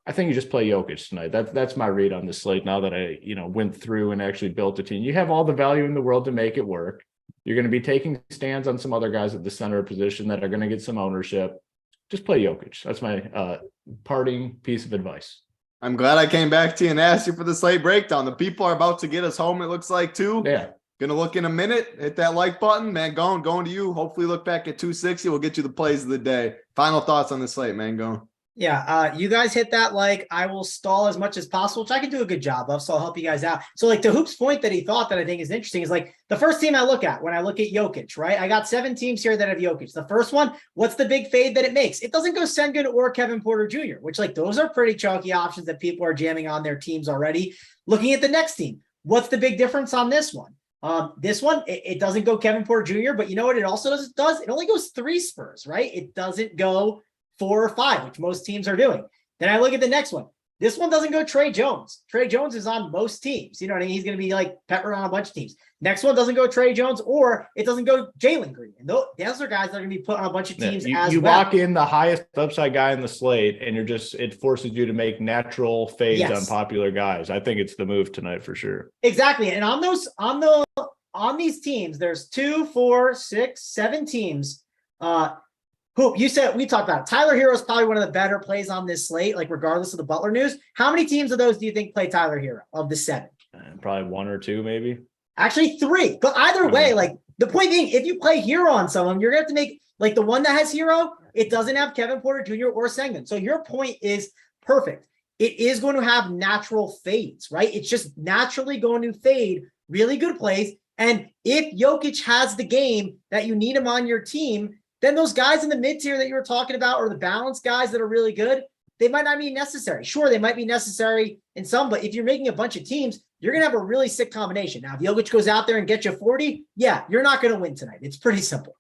I think you just play Jokic tonight. That's my read on the slate now that I, went through and actually built a team. You have all the value in the world to make it work. You're going to be taking stands on some other guys at the center position that are going to get some ownership. Just play Jokic. That's my parting piece of advice.
I'm glad I came back to you and asked you for the slate breakdown. The people are about to get us home, it looks like, too.
Yeah.
Gonna look in a minute. Hit that like button, man. Going to you. Hopefully look back at 260. We'll get you the plays of the day. Final thoughts on the slate, man. Going.
Yeah, you guys hit that like. I will stall as much as possible, which I can do a good job of, so I'll help you guys out. So, like, to Hoop's point that he thought that I think is interesting is, like, the first team I look at when I look at Jokic, right? I got 7 teams here that have Jokic. The first one, what's the big fade that it makes? It doesn't go Sengun or Kevin Porter Jr., which, like, those are pretty chalky options that people are jamming on their teams already. Looking at the next team, what's the big difference on this one? This one, it doesn't go Kevin Porter Jr., but you know what it also does? It only goes 3 Spurs, right? It doesn't go 4 or 5, which most teams are doing. Then I look at the next one. This one doesn't go Trey Jones. Trey Jones is on most teams. You know what I mean? He's going to be like peppered on a bunch of teams. Next one doesn't go Trey Jones, or it doesn't go Jalen Green. And those are guys that are going to be put on a bunch of teams as well.
You lock in the highest upside guy in the slate, and it forces you to make natural fades on popular guys. I think it's the move tonight for sure.
Exactly. And on these teams, there's 2, 4, 6, 7 teams. Hoop, you said we talked about it. Tyler Hero is probably one of the better plays on this slate, like regardless of the Butler news. How many teams of those do you think play Tyler Hero of the 7?
Probably 1 or 2, maybe.
Actually 3. But either way, like, the point being, if you play Hero on someone, you're going to have to make, like, the one that has Hero, it doesn't have Kevin Porter Jr. or Sengun. So your point is perfect. It is going to have natural fades, right? It's just naturally going to fade really good plays. And if Jokic has the game that you need him on your team, then those guys in the mid-tier that you were talking about, or the balanced guys that are really good, they might not be necessary. Sure, they might be necessary in some, but if you're making a bunch of teams, you're going to have a really sick combination. Now, if Jokic goes out there and gets you 40, yeah, you're not going to win tonight. It's pretty simple.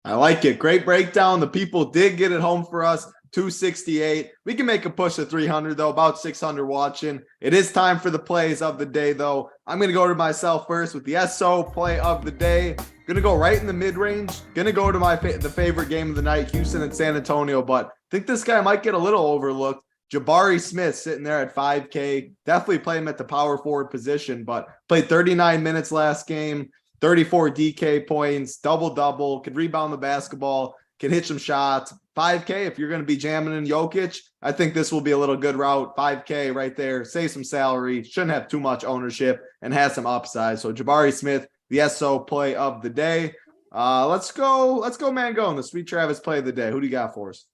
I like it. Great breakdown. The people did get it home for us. 268. We can make a push to 300, though. About 600 watching. It is time for the plays of the day, though. I'm going to go to myself first with the SO play of the day. Going to go right in the mid-range. Going to go to the favorite game of the night, Houston and San Antonio, but I think this guy might get a little overlooked. Jabari Smith sitting there at 5K. Definitely play him at the power forward position, but played 39 minutes last game, 34 DK points, double-double, could rebound the basketball, can hit some shots. 5K, if you're going to be jamming in Jokic, I think this will be a little good route. 5K right there, save some salary, shouldn't have too much ownership, and has some upside. So Jabari Smith, the SO play of the day. Let's go, man, go on the Sweet Travis play of the day. Who do you got for us?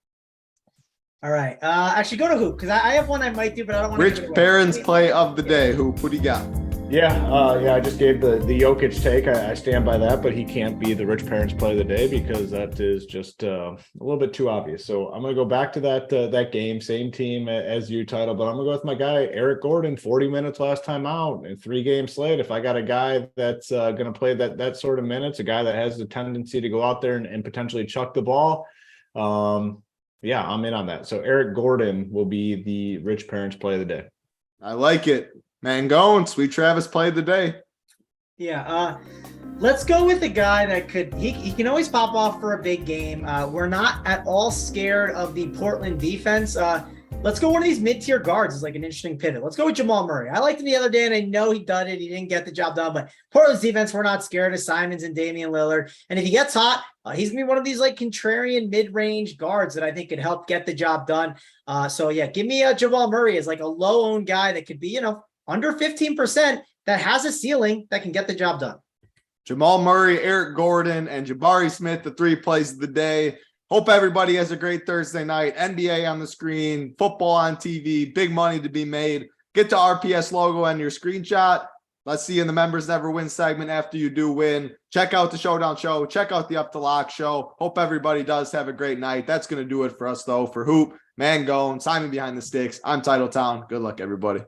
All right. Actually, go to Hoop, because I have one I might do, but I don't want to.
Rich Perrin's play of the day. Hoop, what do you got?
Yeah, I just gave the Jokic take. I stand by that, but he can't be the Rich Parents play of the day because that is just a little bit too obvious. So I'm going to go back to that game, same team as you, Title, but I'm going to go with my guy, Eric Gordon, 40 minutes last time out, and 3-game slate. If I got a guy that's going to play that sort of minutes, a guy that has the tendency to go out there and potentially chuck the ball, yeah, I'm in on that. So Eric Gordon will be the Rich Parents play of the day.
I like it. Man, going Sweet Travis played the day.
Yeah, let's go with the guy that he can always pop off for a big game. We're not at all scared of the Portland defense. Let's go one of these mid-tier guards is like an interesting pivot. Let's go with Jamal Murray. I liked him the other day, and I know he done it. He didn't get the job done, but Portland's defense, we're not scared of Simons and Damian Lillard. And if he gets hot, he's going to be one of these like contrarian mid-range guards that I think could help get the job done. So yeah, give me Jamal Murray as like a low-owned guy that could be, under 15% that has a ceiling that can get the job done.
Jamal Murray, Eric Gordon, and Jabari Smith, the 3 plays of the day. Hope everybody has a great Thursday night. NBA on the screen, football on TV, big money to be made. Get the RPS logo on your screenshot. Let's see you in the Members Never Win segment after you do win. Check out the Showdown Show. Check out the Up to Lock Show. Hope everybody does have a great night. That's going to do it for us, though. For Hoop, Mangone, Simon Behind the Sticks, I'm Titletown. Good luck, everybody.